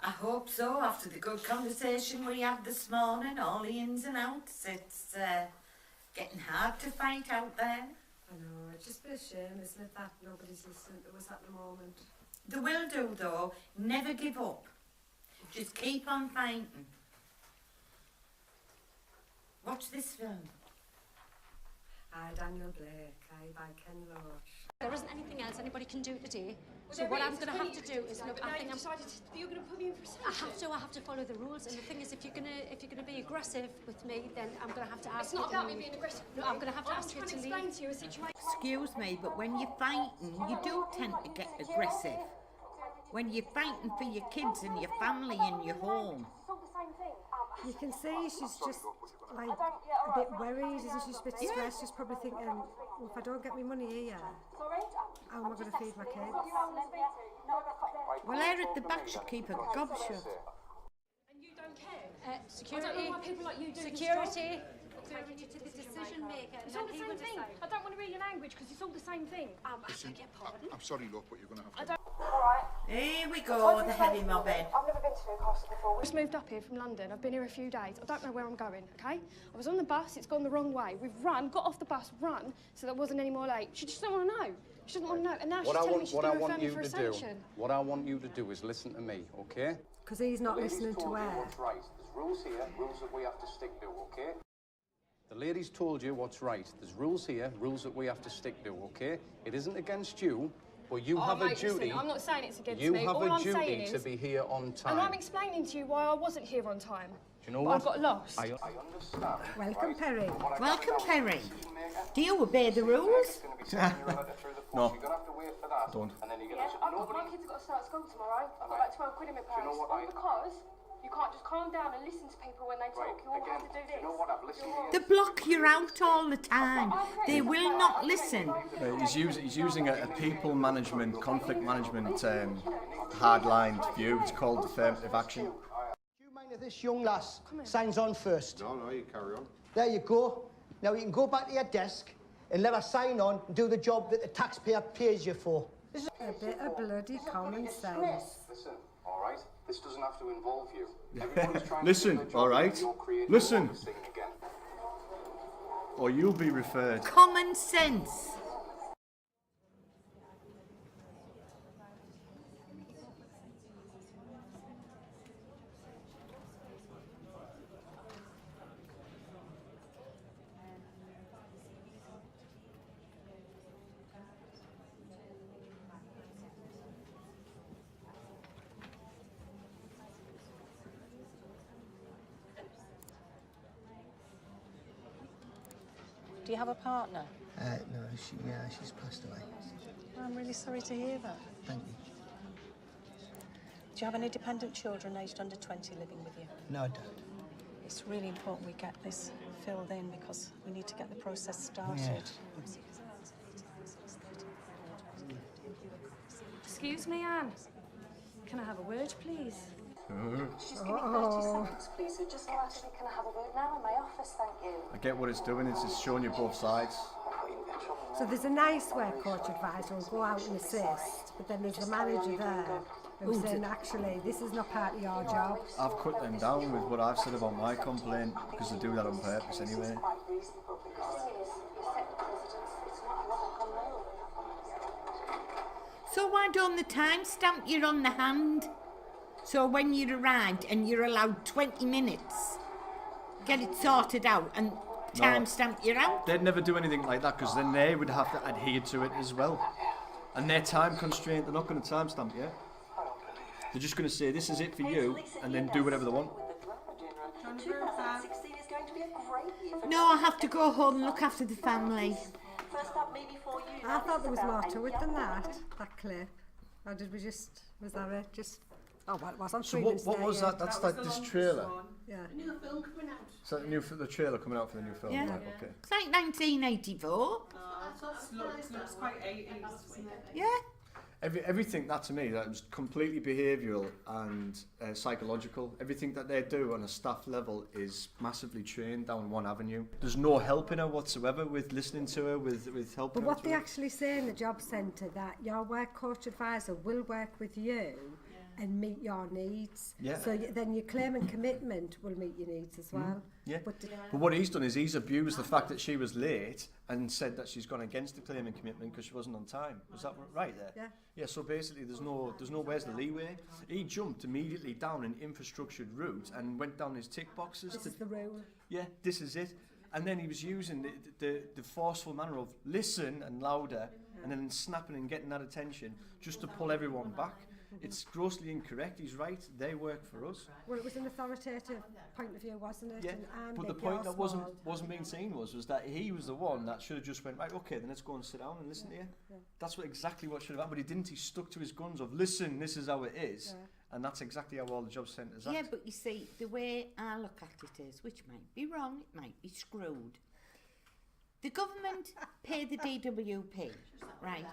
I hope so, after the good conversation we had this morning, all the ins and outs. It's getting hard to fight out there. I know, it's just a bit of shame, isn't it, that nobody's listening to us at the moment. They will do though, never give up. Just keep on fighting. Watch this film. Daniel Blake, by Ken Loach. There isn't anything else anybody can do today. So what I'm going to have to do is look. I think you're going to put me in for a sanction. I have to follow the rules. And the thing is, if you're going to be aggressive with me, then I'm going to have to ask. It's not about me being aggressive. No, I'm going to have to ask you to leave. I'm trying to explain to you a situation. Excuse me, but when you're fighting, you do tend to get aggressive. When you're fighting for your kids and your family and your home. You can see she's just like a bit worried, isn't she? She's a bit stressed. She's probably thinking, well, if I don't get my money here, how am I going to feed my kids? Well, her at the back should keep her gob shut. And you don't care? Security. I don't know why people like you do Security. Security to the decision maker. It's all the same thing. I don't want to read your language because it's all the same thing. Listen, I'm sorry, look, but you're going to have to... Here we go, the heavy mobbing. I've never been to Newcastle before. I just moved up here from London. I've been here a few days. I don't know where I'm going, okay? I was on the bus, it's gone the wrong way. We've got off the bus, run, so there wasn't any more late. She just don't want to know. She doesn't want to know. And now she's telling me she's going to refer me for a sanction. What I want you to do is listen to me, okay? Because he's not listening to her. What's right. There's rules here, rules that we have to stick to, okay? The lady's told you what's right. There's rules here, rules that we have to stick to, okay? It isn't against you, but you have a duty. Listen, I'm not saying it's against you me. have All a I'm duty saying to be here on time. And I'm explaining to you why I wasn't here on time. Do you know but what? I got lost. I understand. Welcome, Perry. Welcome, Perry. Do you obey the rules? No. Don't. I've got my kids have got to start school tomorrow. I've got like 12 quid in my purse. All because you can't just calm down and listen to people when they talk. You all have to do this. They block you out all the time. They will not listen. He's using a people management, conflict management hard-lined view. It's called affirmative action. Do you mind if this young lass signs on first? No, you carry on. There you go. Now you can go back to your desk and let her sign on and do the job that the taxpayer pays you for. This is a bit of bloody common sense. Listen, all right? This doesn't have to involve you. Listen, all right? Listen. Or you'll be referred. Common sense. Do you have a partner? No, she's passed away. I'm really sorry to hear that. Thank you. Do you have any dependent children aged under 20 living with you? No, I don't. It's really important we get this filled in because we need to get the process started. Yeah. Excuse me, Anne. Can I have a word, please? She's giving 30 seconds, please. So just actually, can I have a word now in my office? Thank you. I get what it's doing. It's showing you both sides. So there's a nice where coach advisor will go out and assist, but then there's the manager there who's saying, actually, this is not part of your job. I've cut them down with what I've said about my complaint because they do that on purpose anyway. So why don't the timestamp you on the hand? So when you arrived and you're allowed 20 minutes, get it sorted out and timestamp you out? They'd never do anything like that because then they would have to adhere to it as well. And they're time constrained, they're not going to timestamp you. They're just going to say, this is it for you, and then do whatever they want. 2016 is going to be a great year for... No, I have to go home and look after the family. First up, maybe for you. I thought there was more to it than that clip. Or did we just, was that it? Just, oh, well, it was on 3 minutes. What was that? That's like this trailer. Yeah. A new film coming out. So the trailer coming out for the new film, Yeah. right, okay. It's like 1984. Looks quite 80s. Yeah. Everything that to me, that was completely behavioural and psychological. Everything that they do on a staff level is massively trained down one avenue. There's no helping her whatsoever with listening to her, with helping But her. what they actually say in the job centre, that your work coach advisor will work with you and meet your needs. Yeah. So then your claim and commitment will meet your needs as well. Yeah. But But what he's done is he's abused the fact that she was late and said that she's gone against the claim and commitment because she wasn't on time. Was that right there? Yeah. Yeah, so basically there's no where's the leeway. He jumped immediately down an infrastructured route and went down his tick boxes. this is the rule. Yeah, this is it. And then he was using the forceful manner of listen and louder and then snapping and getting that attention just to pull everyone back. It's grossly incorrect. He's right. They work for us. Well, it was an authoritative point of view, wasn't it? Yeah, And I'm but the big, point you're that wasn't small. being seen was that he was the one that should have just went, right, okay, then let's go and sit down and listen to you. Yeah. That's exactly what should have happened, but he didn't. He stuck to his guns of, listen, this is how it is. Yeah. And that's exactly how all the job centres act. Yeah, but you see, the way I look at it is, which might be wrong, it might be screwed. The government pay the DWP, right,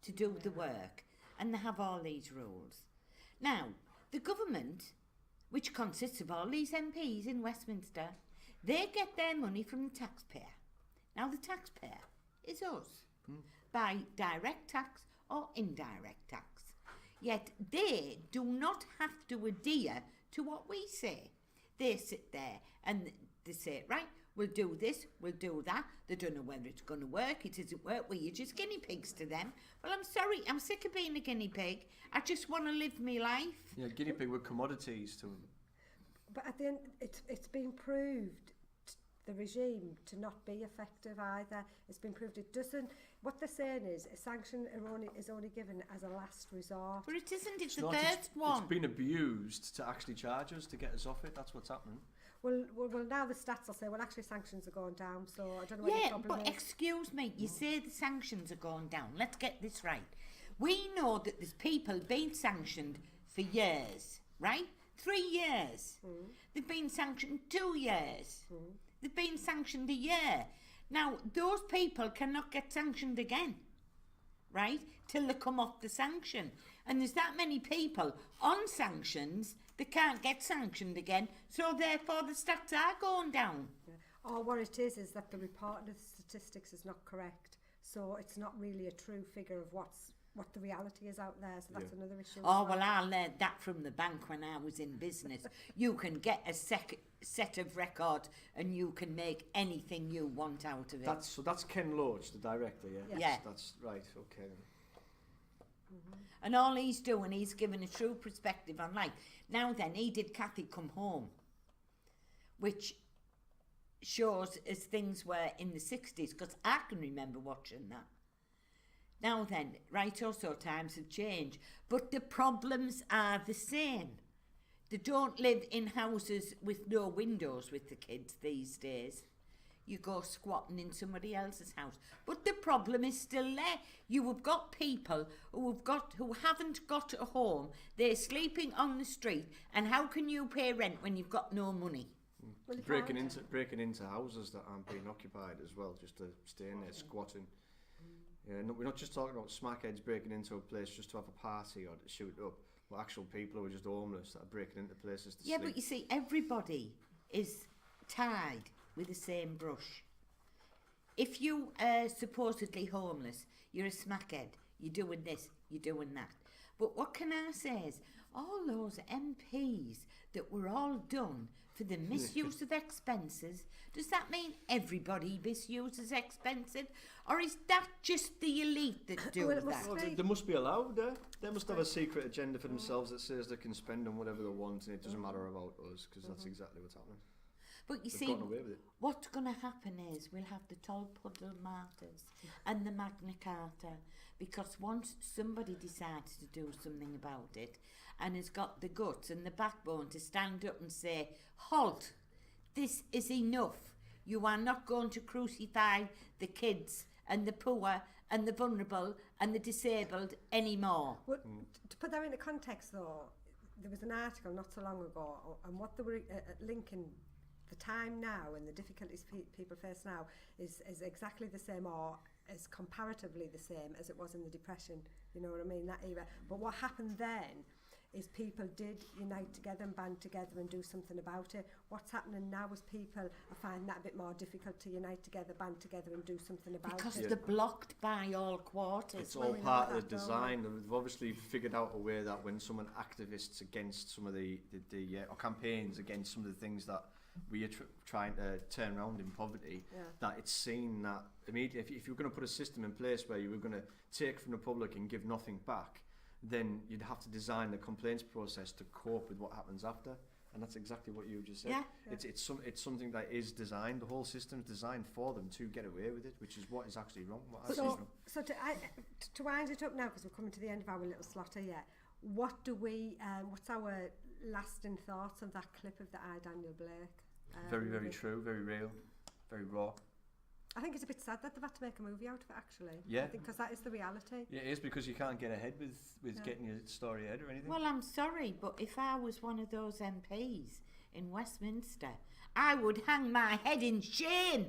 to do the work, and they have all these rules. Now, the government, which consists of all these MPs in Westminster, they get their money from the taxpayer. Now, the taxpayer is us, by direct tax or indirect tax. Yet they do not have to adhere to what we say. They sit there and they say, right, we'll do this, we'll do that. They don't know whether it's going to work, it isn't work. Well, you're just guinea pigs to them. Well, I'm sorry, I'm sick of being a guinea pig. I just want to live my life. Yeah, guinea pig were commodities to him. But at the end, it's been proved, the regime, to not be effective either. It's been proved it doesn't. What they're saying is a sanction is only given as a last resort. But it isn't, it's the not, first one. It's been abused to actually charge us to get us off it. That's what's happening. Well, now the stats will say, well, actually sanctions are going down, so I don't know what the Yeah, problem but is. excuse me, you say the sanctions are going down. Let's get this right. We know that there's people being sanctioned for years, right? 3 years. They've been sanctioned 2 years. They've been sanctioned a year. Now, those people cannot get sanctioned again, right? Till they come off the sanction. And there's that many people on sanctions that can't get sanctioned again, so therefore the stats are going down. Yeah. Or what it is that the reporting of the statistics is not correct. So it's not really a true figure of what the reality is out there. So that's another issue. Oh, well, I learned that from the bank when I was in business. You can get a set of records and you can make anything you want out of it. That's Ken Loach, the director, yeah? Yeah. That's right, okay. And all he's doing, he's giving a true perspective on life. Now then, he did Kathy Come Home, which shows as things were in the 60s, because I can remember watching that. Now then, right, also times have changed, but the problems are the same. They don't live in houses with no windows with the kids these days. You go squatting in somebody else's house. But the problem is still there. You have got people who haven't got a home. They're sleeping on the street. And how can you pay rent when you've got no money? Well, Breaking into houses that aren't being occupied as well, just to stay in there squatting. Yeah, no, we're not just talking about smackheads breaking into a place just to have a party or to shoot up, but actual people who are just homeless that are breaking into places to sleep. Yeah, but you see, everybody is tied with the same brush. If you are supposedly homeless, you're a smackhead, you're doing this, you're doing that. But what can I say is, all those MPs that were all done for the misuse of expenses, does that mean everybody misuses expensive? Or is that just the elite that do Well, it that? must be. They must be allowed, they must have a secret agenda for themselves that says they can spend on whatever they want and it doesn't matter about us, because that's exactly what's happening. But you They've see, gotten away with it. what's going to happen is we'll have the Tolpuddle Martyrs and the Magna Carta, because once somebody decides to do something about it and has got the guts and the backbone to stand up and say, halt, this is enough. You are not going to crucify the kids and the poor and the vulnerable and the disabled anymore. Well, to put that into context, though, there was an article not so long ago, and what they were linking the time now and the difficulties people face now is exactly the same, or is comparatively the same as it was in the Depression, you know what I mean, that era. But what happened then is people did unite together and band together and do something about it. What's happening now is people are finding that a bit more difficult to unite together, band together and do something about Because it. they're blocked by all quarters. It's all part of the design. They've obviously figured out a way that when someone activists against some of the or campaigns against some of the things that we are trying to turn around in poverty, that it's seen that immediately, if you're going to put a system in place where you were going to take from the public and give nothing back, then you'd have to design the complaints process to cope with what happens after. And that's exactly what you just said. It's something that is designed, the whole system's designed for them to get away with it, which is what is actually wrong. So to wind it up now, because we're coming to the end of our little slot here, what do we, what's our lasting thoughts on that clip of the Daniel Blake? Very, very true, very real, very raw. I think it's a bit sad that they've had to make a movie out of it, actually. Yeah. I think because that is the reality. Yeah, it is, because you can't get ahead with getting your story ahead or anything. Well, I'm sorry, but if I was one of those MPs in Westminster, I would hang my head in shame.